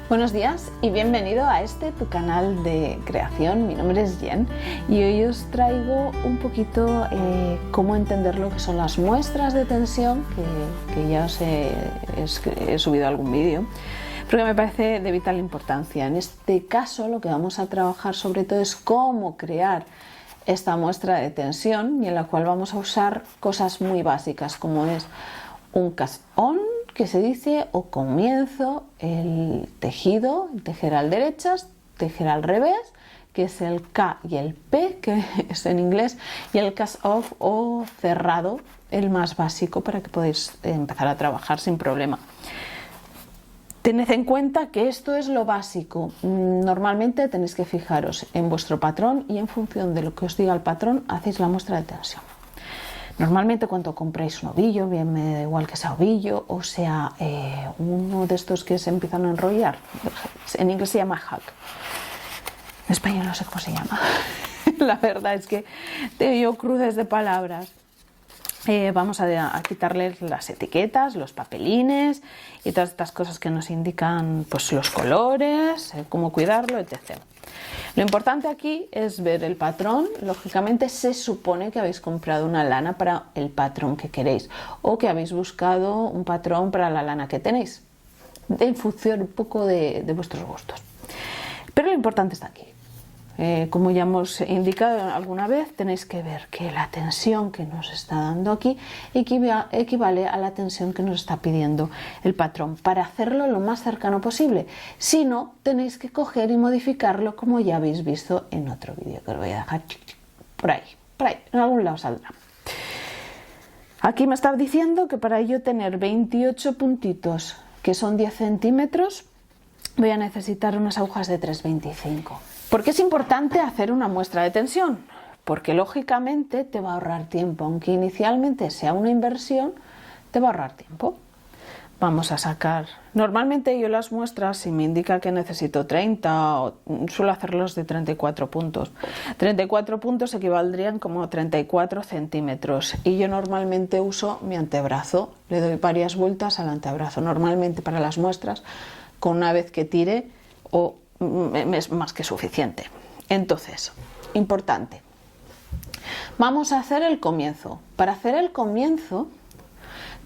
Buenos días y bienvenido a tu canal de creación. Mi nombre es Jen y hoy os traigo un poquito cómo entender lo que son las muestras de tensión, que ya os he subido algún vídeo, porque me parece de vital importancia. En este caso lo que vamos a trabajar sobre todo es cómo crear esta muestra de tensión, y en la cual vamos a usar cosas muy básicas como es un cast on, que se dice, o comienzo el tejido, tejer al derechas, tejer al revés, que es el K y el P, que es en inglés, y el cast off o cerrado, el más básico, para que podáis empezar a trabajar sin problema. Tened en cuenta que esto es lo básico. Normalmente tenéis que fijaros en vuestro patrón y en función de lo que os diga el patrón hacéis la muestra de tensión. Normalmente cuando compráis un ovillo, bien me da igual que sea ovillo o sea uno de estos que se empiezan a enrollar, en inglés se llama hack, en español no sé cómo se llama, la verdad es que te yo cruces de palabras. Vamos a quitarles las etiquetas, los papelines y todas estas cosas que nos indican pues, los colores, cómo cuidarlo, etc. Lo importante aquí es ver el patrón. Lógicamente se supone que habéis comprado una lana para el patrón que queréis o que habéis buscado un patrón para la lana que tenéis, en función un poco de vuestros gustos. Pero lo importante está aquí. Como ya hemos indicado alguna vez, tenéis que ver que la tensión que nos está dando aquí equivale a la tensión que nos está pidiendo el patrón, para hacerlo lo más cercano posible. Si no, tenéis que coger y modificarlo, como ya habéis visto en otro vídeo que os voy a dejar por ahí, en algún lado saldrá. Aquí me está diciendo que para yo tener 28 puntitos, que son 10 centímetros, voy a necesitar unas agujas de 3,25. ¿Por qué es importante hacer una muestra de tensión? Porque lógicamente te va a ahorrar tiempo, aunque inicialmente sea una inversión, te va a ahorrar tiempo. Vamos a sacar, normalmente yo las muestras, si me indica que necesito 30, suelo hacerlos de 34 puntos. 34 puntos equivaldrían como 34 centímetros y yo normalmente uso mi antebrazo, le doy varias vueltas al antebrazo, normalmente para las muestras, con una vez que tire es más que suficiente. Entonces, importante, vamos a hacer el comienzo. Para hacer el comienzo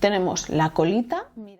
tenemos la colita, mira,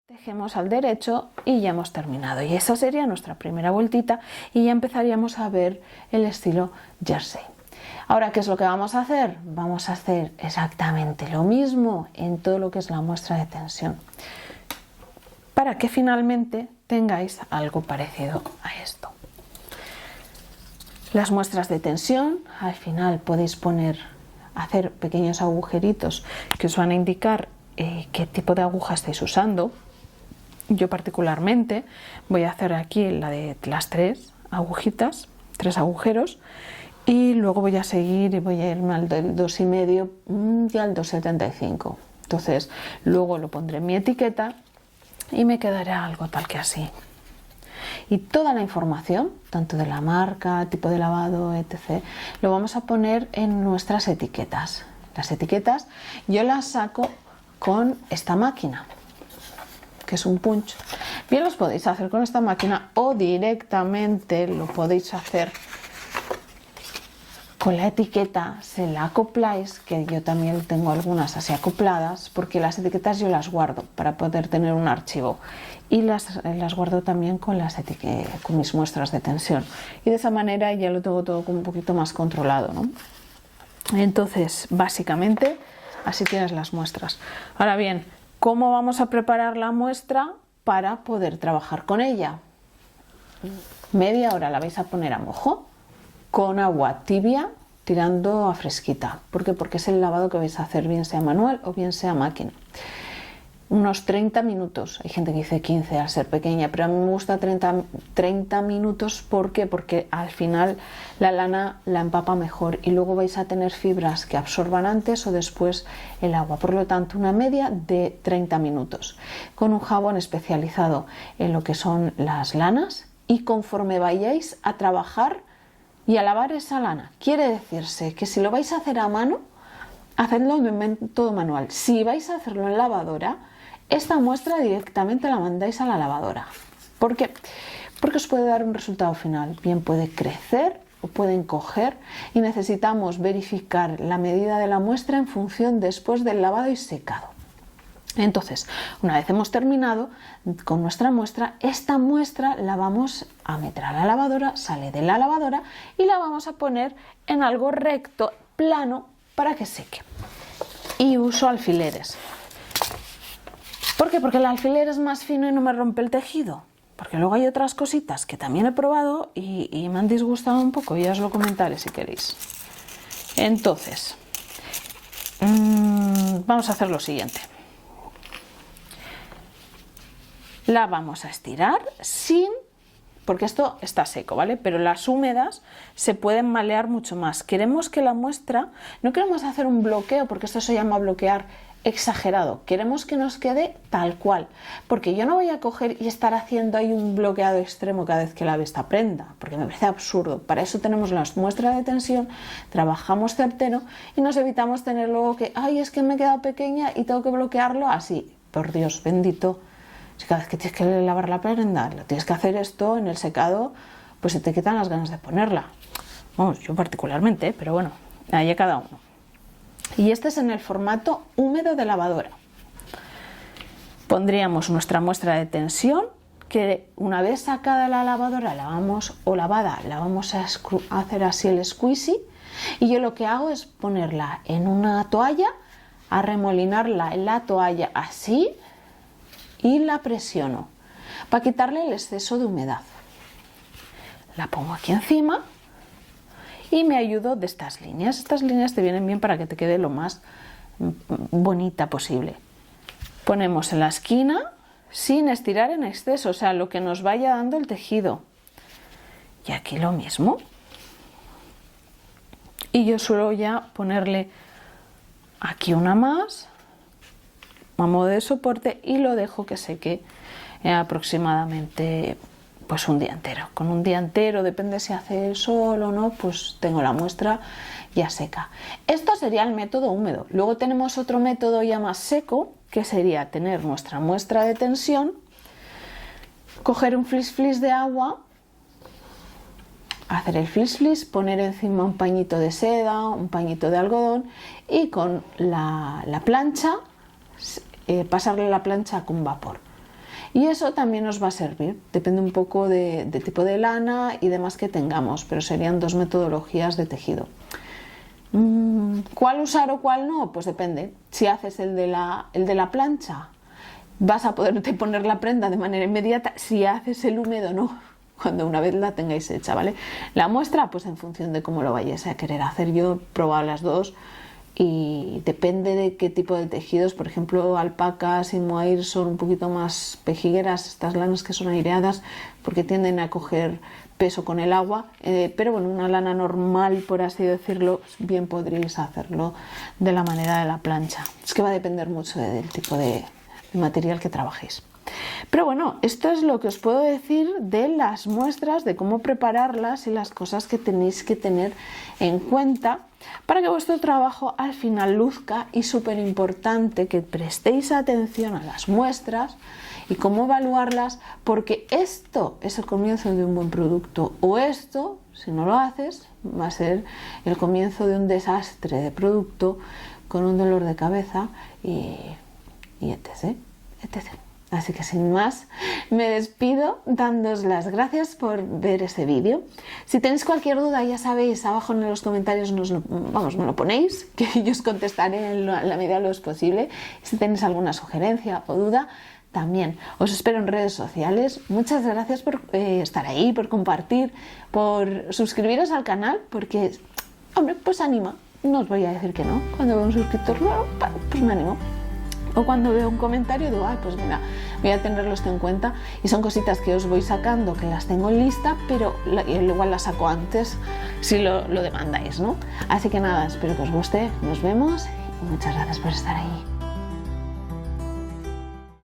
tejemos al derecho y ya hemos terminado, y esa sería nuestra primera vueltita y ya empezaríamos a ver el estilo jersey. Ahora, ¿qué es lo que vamos a hacer? Vamos a hacer exactamente lo mismo en todo lo que es la muestra de tensión, para que finalmente tengáis algo parecido a esto. Las muestras de tensión, al final podéis hacer pequeños agujeritos que os van a indicar qué tipo de aguja estáis usando. Yo particularmente voy a hacer aquí la de las 3 agujitas, 3 agujeros, y luego voy a seguir y voy a irme al del 2,5 y al 2,75. Entonces luego lo pondré en mi etiqueta y me quedará algo tal que así. Y toda la información, tanto de la marca, tipo de lavado, etc., lo vamos a poner en nuestras etiquetas. Las etiquetas yo las saco con esta máquina, que es un punch. Bien, los podéis hacer con esta máquina o directamente lo podéis hacer con la etiqueta, se la acopláis, que yo también tengo algunas así acopladas, porque las etiquetas yo las guardo para poder tener un archivo, y las guardo también con mis muestras de tensión, y de esa manera ya lo tengo todo como un poquito más controlado, ¿no? Entonces, básicamente, así tienes las muestras. Ahora bien, ¿cómo vamos a preparar la muestra para poder trabajar con ella? Media hora la vais a poner a mojo, con agua tibia tirando a fresquita. ¿Por qué? Porque es el lavado que vais a hacer, bien sea manual o bien sea máquina. unos 30 minutos. Hay gente que dice 15 al ser pequeña, pero a mí me gusta 30 minutos. ¿Por qué? Porque al final la lana la empapa mejor y luego vais a tener fibras que absorban antes o después el agua. Por lo tanto, una media de 30 minutos con un jabón especializado en lo que son las lanas, y conforme vayáis a trabajar y a lavar esa lana, quiere decirse que si lo vais a hacer a mano, hacedlo de método manual. Si vais a hacerlo en lavadora, esta muestra directamente la mandáis a la lavadora. ¿Por qué? Porque os puede dar un resultado final. Bien puede crecer o puede encoger, y necesitamos verificar la medida de la muestra en función después del lavado y secado. Entonces, una vez hemos terminado con nuestra muestra, esta muestra la vamos a meter a la lavadora, sale de la lavadora y la vamos a poner en algo recto, plano, para que seque. Y uso alfileres. ¿Por qué? Porque el alfiler es más fino y no me rompe el tejido. Porque luego hay otras cositas que también he probado y me han disgustado un poco, ya os lo comentaré si queréis. Entonces, vamos a hacer lo siguiente. La vamos a estirar porque esto está seco, ¿vale? Pero las húmedas se pueden malear mucho más. Queremos que la muestra, no queremos hacer un bloqueo, porque esto se llama bloquear exagerado. Queremos que nos quede tal cual, porque yo no voy a coger y estar haciendo ahí un bloqueado extremo cada vez que lave esta prenda, porque me parece absurdo. Para eso tenemos las muestras de tensión, trabajamos certero y nos evitamos tener luego que, ay, es que me he quedado pequeña y tengo que bloquearlo así. Por Dios bendito. Si cada vez que tienes que lavar la prenda, lo tienes que hacer esto en el secado, pues se te quitan las ganas de ponerla. Vamos, yo particularmente, pero bueno, ahí a cada uno. Y este es en el formato húmedo de lavadora. Pondríamos nuestra muestra de tensión, que una vez sacada de la lavadora lavada, la vamos a hacer así el squeezy, y yo lo que hago es ponerla en una toalla, arremolinarla en la toalla así, y la presiono para quitarle el exceso de humedad. La pongo aquí encima y me ayudo de estas líneas. Estas líneas te vienen bien para que te quede lo más bonita posible. Ponemos en la esquina sin estirar en exceso, o sea, lo que nos vaya dando el tejido. Y aquí lo mismo. Y yo suelo ya ponerle aquí una más a modo de soporte y lo dejo que seque aproximadamente pues un día entero. Con un día entero, depende si hace sol o no, pues tengo la muestra ya seca. Esto sería el método húmedo. Luego tenemos otro método ya más seco, que sería tener nuestra muestra de tensión, coger un flis flis de agua, hacer el flis flis, poner encima un pañito de seda, un pañito de algodón y con la plancha pasarle la plancha con vapor. Y eso también nos va a servir, depende un poco de tipo de lana y demás que tengamos, pero serían dos metodologías de tejido. ¿Cuál usar o cuál no? Pues depende. Si haces el de la plancha, vas a poderte poner la prenda de manera inmediata. Si haces el húmedo, no, cuando una vez la tengáis hecha, ¿vale? La muestra, pues en función de cómo lo vayáis a querer hacer. Yo he probado las dos y depende de qué tipo de tejidos. Por ejemplo, alpacas y mohair son un poquito más pejigueras, estas lanas que son aireadas, porque tienden a coger peso con el agua, pero bueno, una lana normal, por así decirlo, bien podréis hacerlo de la manera de la plancha. Es que va a depender mucho del tipo de material que trabajéis. Pero bueno, esto es lo que os puedo decir de las muestras, de cómo prepararlas y las cosas que tenéis que tener en cuenta para que vuestro trabajo al final luzca. Y súper importante que prestéis atención a las muestras y cómo evaluarlas, porque esto es el comienzo de un buen producto, o esto, si no lo haces, va a ser el comienzo de un desastre de producto con un dolor de cabeza y etc. Así que sin más, me despido dándoos las gracias por ver este vídeo. Si tenéis cualquier duda, ya sabéis, abajo en los comentarios me lo ponéis, que yo os contestaré en la medida de lo posible. Si tenéis alguna sugerencia o duda, también os espero en redes sociales. Muchas gracias por estar ahí, por compartir, por suscribiros al canal, porque, hombre, pues anima. No os voy a decir que no. Cuando veo un suscriptor nuevo, pues me animo. O cuando veo un comentario digo, ay, pues mira, voy a tenerlo esto en cuenta, y son cositas que os voy sacando, que las tengo en lista, pero igual las saco antes si lo demandáis, ¿no? Así que nada, espero que os guste, nos vemos y muchas gracias por estar ahí.